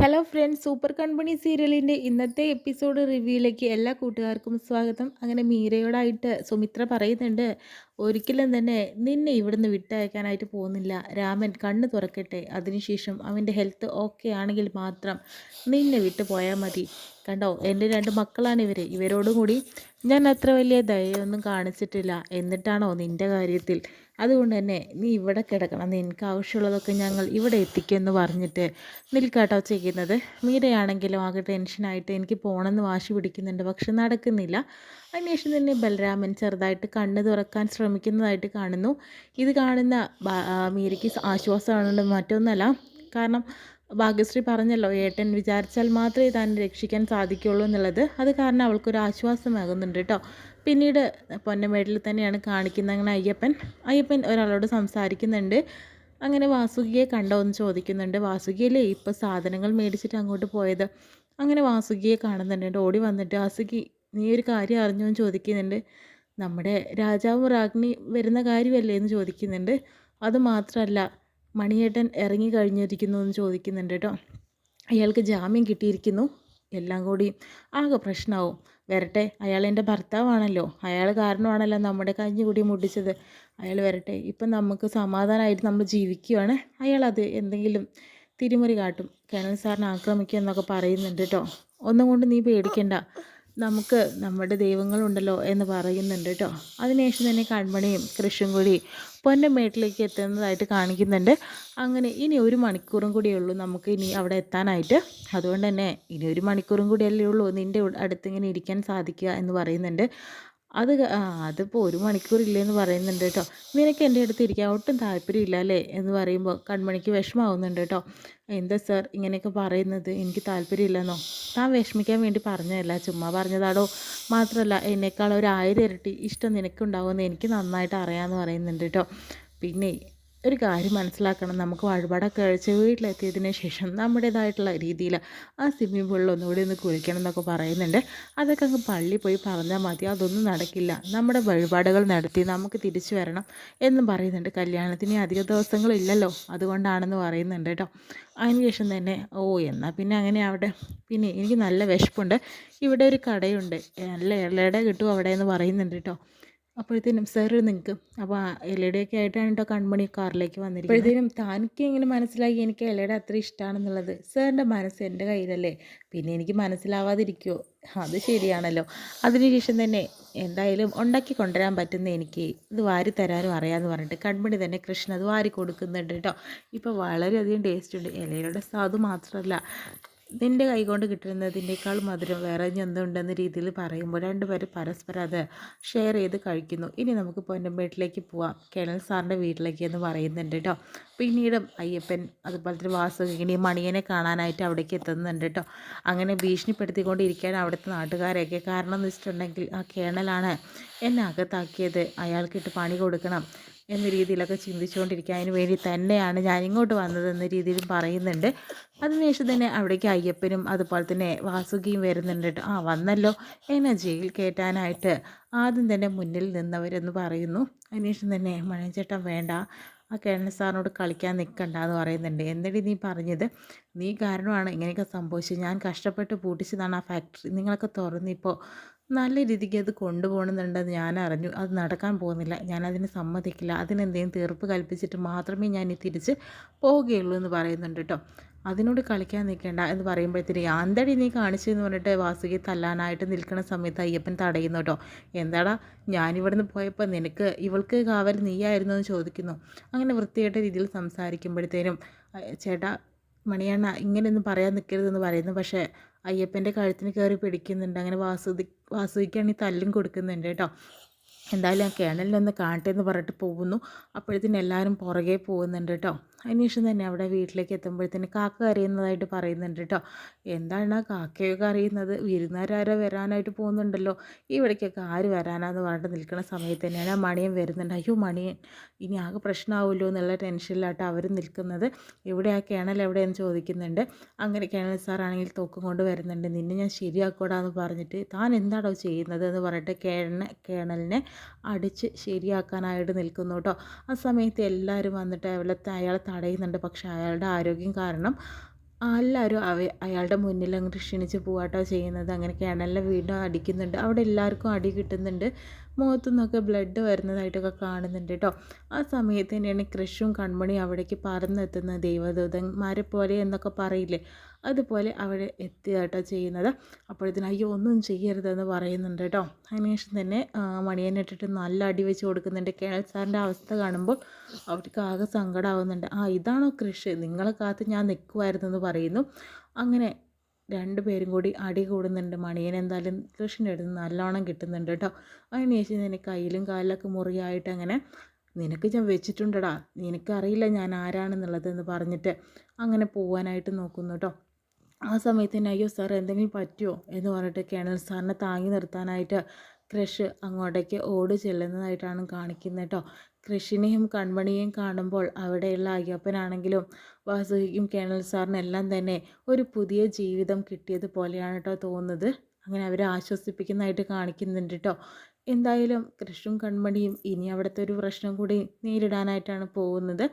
Hello friends, super കൺപണി സീരിയലിൻ്റെ ഇന്നത്തെ episode റിവ്യൂയിലേക്ക് എല്ലാ കൂട്ടുകാർക്കും സ്വാഗതം. അങ്ങനെ മീരയോടായിട്ട് സുമിത്ര പറയുന്നുണ്ട്, ഒരിക്കലും തന്നെ നിന്നെ ഇവിടുന്ന് വിട്ടയക്കാനായിട്ട് പോകുന്നില്ല. രാമൻ കണ്ണ് തുറക്കട്ടെ, അതിനുശേഷം അവൻ്റെ ഹെൽത്ത് ഓക്കെ ആണെങ്കിൽ മാത്രം നിന്നെ വിട്ടു പോയാൽ മതി. കണ്ടോ, എൻ്റെ രണ്ട് മക്കളാണ് ഇവരോടും കൂടി ഞാൻ അത്ര വലിയ ദയൊന്നും കാണിച്ചിട്ടില്ല. എന്നിട്ടാണോ നിൻ്റെ കാര്യത്തിൽ? അതുകൊണ്ട് തന്നെ നീ ഇവിടെ കിടക്കണം, നിനക്ക് ആവശ്യമുള്ളതൊക്കെ ഞങ്ങൾ ഇവിടെ എത്തിക്കുമെന്ന് പറഞ്ഞിട്ട് നിൽക്കാട്ടോ ചെയ്യുന്നത്. മീരയാണെങ്കിലും ആകെ ടെൻഷനായിട്ട് എനിക്ക് പോകണമെന്ന് വാശി പിടിക്കുന്നുണ്ട്, പക്ഷെ നടക്കുന്നില്ല. അതിനുശേഷം തന്നെ ബലരാമൻ ചെറുതായിട്ട് കണ്ണ് തുറക്കാൻ ശ്രമിക്കുന്നതായിട്ട് കാണുന്നു. ഇത് കാണുന്ന മീരയ്ക്ക് ആശ്വാസമാണുണ്ട്, മറ്റൊന്നല്ല. കാരണം ഭാഗ്യശ്രീ പറഞ്ഞല്ലോ, ഏട്ടൻ വിചാരിച്ചാൽ മാത്രമേ താൻ രക്ഷിക്കാൻ സാധിക്കുകയുള്ളൂ എന്നുള്ളത്. അത് കാരണം അവൾക്കൊരു ആശ്വാസമാകുന്നുണ്ട് കേട്ടോ. പിന്നീട് പൊന്നമേട്ടിൽ തന്നെയാണ് കാണിക്കുന്നത്. അങ്ങനെ അയ്യപ്പൻ ഒരാളോട് സംസാരിക്കുന്നുണ്ട്. അങ്ങനെ വാസുകിയെ കണ്ടോ എന്ന് ചോദിക്കുന്നുണ്ട്. വാസുകിയല്ലേ ഇപ്പോൾ സാധനങ്ങൾ മേടിച്ചിട്ട് അങ്ങോട്ട് പോയത്. അങ്ങനെ വാസുകിയെ കാണുന്നുണ്ട്. ഓടി വന്നിട്ട്, വാസുകി നീ ഒരു കാര്യം അറിഞ്ഞോ എന്ന് ചോദിക്കുന്നുണ്ട്. നമ്മുടെ രാജാവും രാജ്ഞി വരുന്ന കാര്യമല്ലേ എന്ന് ചോദിക്കുന്നുണ്ട്. അതുമാത്രമല്ല, മണിയേട്ടൻ ഇറങ്ങി കഴിഞ്ഞിരിക്കുന്നു എന്ന് ചോദിക്കുന്നുണ്ട് കേട്ടോ. അയാൾക്ക് ജാമ്യം കിട്ടിയിരിക്കുന്നു. എല്ലാം കൂടി ആകെ പ്രശ്നമാവും. വരട്ടെ, അയാൾ എൻ്റെ ഭർത്താവാണല്ലോ, അയാൾ കാരണമാണല്ലോ നമ്മുടെ കഞ്ഞി കൂടി മുടിച്ചത്. അയാൾ വരട്ടെ, ഇപ്പം നമുക്ക് സമാധാനമായിട്ട് നമ്മൾ ജീവിക്കുകയാണ്. അയാളത് എന്തെങ്കിലും തിരിമറി കാട്ടും, കേണൽ സാറിനെ ആക്രമിക്കുക എന്നൊക്കെ പറയുന്നുണ്ട് കേട്ടോ. ഒന്നും കൊണ്ട് നീ പേടിക്കണ്ട, നമുക്ക് നമ്മുടെ ദൈവങ്ങളുണ്ടല്ലോ എന്ന് പറയുന്നുണ്ട് കേട്ടോ. അതിനുശേഷം തന്നെ കൺമണിയും കൃഷും കൂടി പൊന്നമേട്ടിലേക്ക് എത്തുന്നതായിട്ട് കാണിക്കുന്നുണ്ട്. അങ്ങനെ ഇനി 1 മണിക്കൂറും കൂടിയേ ഉള്ളൂ നമുക്ക് ഇനി അവിടെ എത്താനായിട്ട്. അതുകൊണ്ട് തന്നെ ഇനി 1 മണിക്കൂറും കൂടിയല്ലേ ഉള്ളൂ നിൻ്റെ അടുത്തിങ്ങനെ ഇരിക്കാൻ സാധിക്കുക എന്ന് പറയുന്നുണ്ട്. അതിപ്പോൾ 1 മണിക്കൂറില്ലെന്ന് പറയുന്നുണ്ട് കേട്ടോ. നിനക്ക് എൻ്റെ അടുത്ത് ഇരിക്കാൻ ഒട്ടും താല്പര്യമില്ല അല്ലേ എന്ന് പറയുമ്പോൾ കൺമണിക്ക് വിഷമാവുന്നുണ്ട് കേട്ടോ. എന്താ സാർ ഇങ്ങനെയൊക്കെ പറയുന്നത്, എനിക്ക് താല്പര്യമില്ലെന്നോ? താൻ വിഷമിക്കാൻ വേണ്ടി പറഞ്ഞതല്ല, ചുമ്മാ പറഞ്ഞതാടോ. മാത്രമല്ല എന്നേക്കാൾ 1000 ഇരട്ടി ഇഷ്ടം നിനക്കുണ്ടാവുമെന്ന് എനിക്ക് നന്നായിട്ട് അറിയാമെന്ന് പറയുന്നുണ്ട് കേട്ടോ. പിന്നെ ഒരു കാര്യം മനസ്സിലാക്കണം, നമുക്ക് വഴിപാടൊക്കെ കഴിച്ച് വീട്ടിലെത്തിയതിന് ശേഷം നമ്മുടേതായിട്ടുള്ള രീതിയിൽ ആ സ്വിമ്മിംഗ് പൂളിൽ ഒന്നുകൂടി ഒന്ന് കുളിക്കണം എന്നൊക്കെ പറയുന്നുണ്ട്. അതൊക്കെ അങ്ങ് പള്ളി പോയി പറഞ്ഞാൽ മതി, അതൊന്നും നടക്കില്ല. നമ്മുടെ വഴിപാടുകൾ നടത്തി നമുക്ക് തിരിച്ചു വരണം എന്നും പറയുന്നുണ്ട്. കല്യാണത്തിന് അധിക ദിവസങ്ങളില്ലല്ലോ, അതുകൊണ്ടാണെന്ന് പറയുന്നുണ്ട് കേട്ടോ. അതിനുശേഷം തന്നെ എന്നാൽ പിന്നെ അങ്ങനെ ആവട്ടെ. പിന്നെ എനിക്ക് നല്ല വിശപ്പുണ്ട്, ഇവിടെ ഒരു കടയുണ്ട്, നല്ല ഇലട കിട്ടും അവിടെ എന്ന് പറയുന്നുണ്ട് കേട്ടോ. അപ്പോഴത്തേനും സാർ നിങ്ങൾക്ക് അപ്പോൾ ഇലയുടെയൊക്കെ ആയിട്ടാണ് കേട്ടോ കൺമണി കാറിലേക്ക് വന്നിരിക്കുന്നത്. അപ്പോഴത്തേനും താനിക്ക് ഇങ്ങനെ മനസ്സിലായി എനിക്ക് ഇലയുടെ അത്ര ഇഷ്ടമാണെന്നുള്ളത്. സാറിൻ്റെ മനസ്സ് എൻ്റെ കയ്യിലല്ലേ, പിന്നെ എനിക്ക് മനസ്സിലാവാതിരിക്കുമോ? അത് ശരിയാണല്ലോ. അതിനുശേഷം തന്നെ എന്തായാലും ഉണ്ടാക്കി കൊണ്ടുവരാൻ പറ്റുന്ന എനിക്ക് ഇത് വാരി തരാനും അറിയാമെന്ന് പറഞ്ഞിട്ട് കൺമണി തന്നെ കൃഷ്ണ അത് വാരി കൊടുക്കുന്നുണ്ട് കേട്ടോ. ഇപ്പോൾ വളരെയധികം ടേസ്റ്റ് ഉണ്ട്. ഇലയുടെ സ്വാദ് മാത്രമല്ല, നിൻ്റെ കൈകൊണ്ട് കിട്ടുന്നതിനേക്കാൾ മധുരം വേറെ എന്തുണ്ടെന്ന രീതിയിൽ പറയുമ്പോൾ രണ്ടുപേരും പരസ്പരം അത് ഷെയർ ചെയ്ത് കഴിക്കുന്നു. ഇനി നമുക്ക് പൊന്നമ്പേട്ടിലേക്ക് പോവാം, കേണൽ സാറിൻ്റെ വീട്ടിലേക്ക് എന്ന് പറയുന്നുണ്ട് കേട്ടോ. പിന്നീട് അയ്യപ്പൻ അതുപോലെ തന്നെ വാസുകിനി മണിയനെ കാണാനായിട്ട് അവിടേക്ക് എത്തുന്നുണ്ട് കേട്ടോ. അങ്ങനെ ഭീഷണിപ്പെടുത്തിക്കൊണ്ടിരിക്കാൻ അവിടുത്തെ നാട്ടുകാരെയൊക്കെ. കാരണം എന്ന് വെച്ചിട്ടുണ്ടെങ്കിൽ ആ കേണലാണ് എന്നെ അകത്താക്കിയത്, അയാൾക്കിട്ട് പണി കൊടുക്കണം എന്ന രീതിയിലൊക്കെ ചിന്തിച്ചുകൊണ്ടിരിക്കുക. അതിന് വേണ്ടി തന്നെയാണ് ഞാൻ ഇങ്ങോട്ട് വന്നതെന്ന രീതിയിലും പറയുന്നുണ്ട്. അതിനുശേഷം തന്നെ അവിടേക്ക് അയ്യപ്പനും അതുപോലെ തന്നെ വാസുകിയും വരുന്നുണ്ട് കേട്ടോ. വന്നല്ലോ, എന്നെ ജയിൽ കയറ്റാനായിട്ട് ആദ്യം തന്നെ മുന്നിൽ നിന്നവരെന്ന് പറയുന്നു. അതിനുശേഷം തന്നെ മണിയൻചേട്ടൻ വേണ്ട, ആ കേണൽ സാറിനോട് കളിക്കാൻ നിൽക്കണ്ട എന്ന് പറയുന്നുണ്ട്. എന്നിട്ട് നീ പറഞ്ഞത് നീ കാരണമാണ് ഇങ്ങനെയൊക്കെ സംഭവിച്ചത്, ഞാൻ കഷ്ടപ്പെട്ട് പൂട്ടിച്ചതാണ് ആ ഫാക്ടറി, നിങ്ങളൊക്കെ തുറന്നിപ്പോൾ നല്ല രീതിക്ക് അത് കൊണ്ടുപോകണമെന്നുണ്ടെന്ന് ഞാൻ അറിഞ്ഞു. അത് നടക്കാൻ പോകുന്നില്ല, ഞാനതിന് സമ്മതിക്കില്ല. അതിനെന്തെങ്കിലും തീർപ്പ് കൽപ്പിച്ചിട്ട് മാത്രമേ ഞാൻ തിരിച്ച് പോവുകയുള്ളൂ എന്ന് പറയുന്നുണ്ട് കേട്ടോ. അതിനോട് കളിക്കാൻ നിൽക്കേണ്ട എന്ന് പറയുമ്പോഴത്തേക്ക് ആന്തടി നീ കാണിച്ചെന്ന് പറഞ്ഞിട്ട് വാസുകി തല്ലാനായിട്ട് നിൽക്കുന്ന സമയത്ത് അയ്യപ്പൻ തടയുന്നു കേട്ടോ. എന്താടാ, ഞാനിവിടുന്ന് പോയപ്പോൾ നിനക്ക് ഇവൾക്ക് കാവൽ നീയായിരുന്നു എന്ന് ചോദിക്കുന്നു. അങ്ങനെ വൃത്തികെട്ട രീതിയിൽ സംസാരിക്കുമ്പോഴത്തേനും ചേട്ടാ മണിയണ്ണ ഇങ്ങനെയൊന്നും പറയാൻ നിൽക്കരുതെന്ന് പറയുന്നു. പക്ഷേ അയ്യപ്പൻ്റെ കഴുത്തിന് കയറി പിടിക്കുന്നുണ്ട്. അങ്ങനെ വാസുവിക്കാണെങ്കിൽ തല്ലും കൊടുക്കുന്നുണ്ട് കേട്ടോ. എന്തായാലും ആ കേണലിനൊന്ന് കാണട്ടെ എന്ന് പറഞ്ഞിട്ട് പോകുന്നു. അപ്പോഴത്തേനും എല്ലാവരും പുറകെ പോകുന്നുണ്ട് കേട്ടോ. അതിനുശേഷം തന്നെ അവിടെ വീട്ടിലേക്ക് എത്തുമ്പോഴത്തേന് കാക്ക കരയുന്നതായിട്ട് പറയുന്നുണ്ട് കേട്ടോ. എന്താണ് കാക്കയൊക്കെ അറിയുന്നത്, വിരുന്നുകാരോ വരാനായിട്ട് പോകുന്നുണ്ടല്ലോ, ഇവിടേക്കൊക്കെ ആര് വരാനാന്ന് പറഞ്ഞിട്ട് നിൽക്കുന്ന സമയത്ത് തന്നെയാണ് മണിയൻ വരുന്നുണ്ട്. അയ്യോ മണിയൻ ഇനി ആകെ പ്രശ്നമാവുമല്ലോ എന്നുള്ള ടെൻഷനിലായിട്ട് അവർ നിൽക്കുന്നത്. ഇവിടെ ആ കേണൽ എവിടെയെന്ന് ചോദിക്കുന്നുണ്ട്. അങ്ങനെ കേണൽ സാറാണെങ്കിൽ തോക്കും കൊണ്ട് വരുന്നുണ്ട്. നിന്നെ ഞാൻ ശരിയാക്കോടാന്ന് പറഞ്ഞിട്ട് താൻ എന്താണോ ചെയ്യുന്നത് എന്ന് പറഞ്ഞിട്ട് കേണലിനെ അടിച്ച് ശരിയാക്കാനായിട്ട് നിൽക്കുന്നു കേട്ടോ. ആ സമയത്ത് എല്ലാവരും വന്നിട്ട് അയാളെ തടയുന്നുണ്ട്. പക്ഷേ അയാളുടെ ആരോഗ്യം കാരണം എല്ലാവരും അയാളുടെ മുന്നിൽ അങ്ങോട്ട് ക്ഷണിച്ച് പോവാട്ടോ ചെയ്യുന്നത്. അങ്ങനെ കിണലിനെ വീണ്ടും അടിക്കുന്നുണ്ട്. അവിടെ എല്ലാവർക്കും അടി കിട്ടുന്നുണ്ട്. മുഖത്തു നിന്നൊക്കെ ബ്ലഡ് വരുന്നതായിട്ടൊക്കെ കാണുന്നുണ്ട് കേട്ടോ. ആ സമയത്ത് തന്നെയാണ് കൃഷും കൺമണിയും അവിടേക്ക് പറന്നെത്തുന്ന ദൈവദൂതന്മാരെ പോലെ എന്നൊക്കെ പറയില്ലേ, അതുപോലെ അവിടെ എത്തുക കേട്ടോ ചെയ്യുന്നത്. അപ്പോഴത്തേനും അയ്യോ ഒന്നും ചെയ്യരുതെന്ന് പറയുന്നുണ്ട് കേട്ടോ. അതിനുശേഷം തന്നെ മണിയനെ ഇട്ടിട്ട് നല്ല അടി വെച്ച് കൊടുക്കുന്നുണ്ട്. കേണൽ സാറിൻ്റെ അവസ്ഥ കാണുമ്പോൾ അവർക്ക് ആകെ സങ്കടമാവുന്നുണ്ട്. ഇതാണോ കൃഷ്, നിങ്ങളെ കാത്ത് ഞാൻ നിൽക്കുമായിരുന്നെന്ന് പറയുന്നു. അങ്ങനെ രണ്ടുപേരും കൂടി അടി കൂടുന്നുണ്ട്. മണിയൻ എന്തായാലും കൃഷിൻ്റെ അടുത്ത് നല്ലോണം കിട്ടുന്നുണ്ട് കേട്ടോ. അതിന് ശേഷം തന്നെ കയ്യിലും കാലിലൊക്കെ മുറിയായിട്ട് അങ്ങനെ നിനക്ക് ഞാൻ വെച്ചിട്ടുണ്ടടാ, നിനക്കറിയില്ല ഞാൻ ആരാണെന്നുള്ളതെന്ന് പറഞ്ഞിട്ട് അങ്ങനെ പോകാനായിട്ട് നോക്കുന്നു കേട്ടോ. ആ സമയത്ത് തന്നെ അയ്യോ സാർ എന്തെങ്കിലും പറ്റുമോ എന്ന് പറഞ്ഞിട്ട് കേണൽ സാറിനെ താങ്ങി നിർത്താനായിട്ട് ക്രഷ് അങ്ങോട്ടേക്ക് ഓടി ചെല്ലുന്നതായിട്ടാണ് കാണിക്കുന്നത് കേട്ടോ. കൃഷിനെയും കൺമണിയെയും കാണുമ്പോൾ അവിടെയുള്ള അയ്യപ്പനാണെങ്കിലും വാസുകിക്കും കേണൽ സാറിനെല്ലാം തന്നെ ഒരു പുതിയ ജീവിതം കിട്ടിയതുപോലെയാണ് കേട്ടോ തോന്നുന്നത്. അങ്ങനെ അവരെ ആശ്വസിപ്പിക്കുന്നതായിട്ട് കാണിക്കുന്നുണ്ട് കേട്ടോ. എന്തായാലും കൃഷും കൺമണിയും ഇനി അവിടുത്തെ ഒരു പ്രശ്നം കൂടി നേരിടാനായിട്ടാണ് പോകുന്നത്.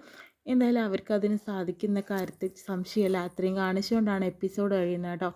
എന്തായാലും അവർക്ക് അതിന് സാധിക്കുന്ന കാര്യത്തിൽ സംശയമില്ല. അത്രയും കാണിച്ചുകൊണ്ടാണ് എപ്പിസോഡ് കഴിയുന്നത് കേട്ടോ.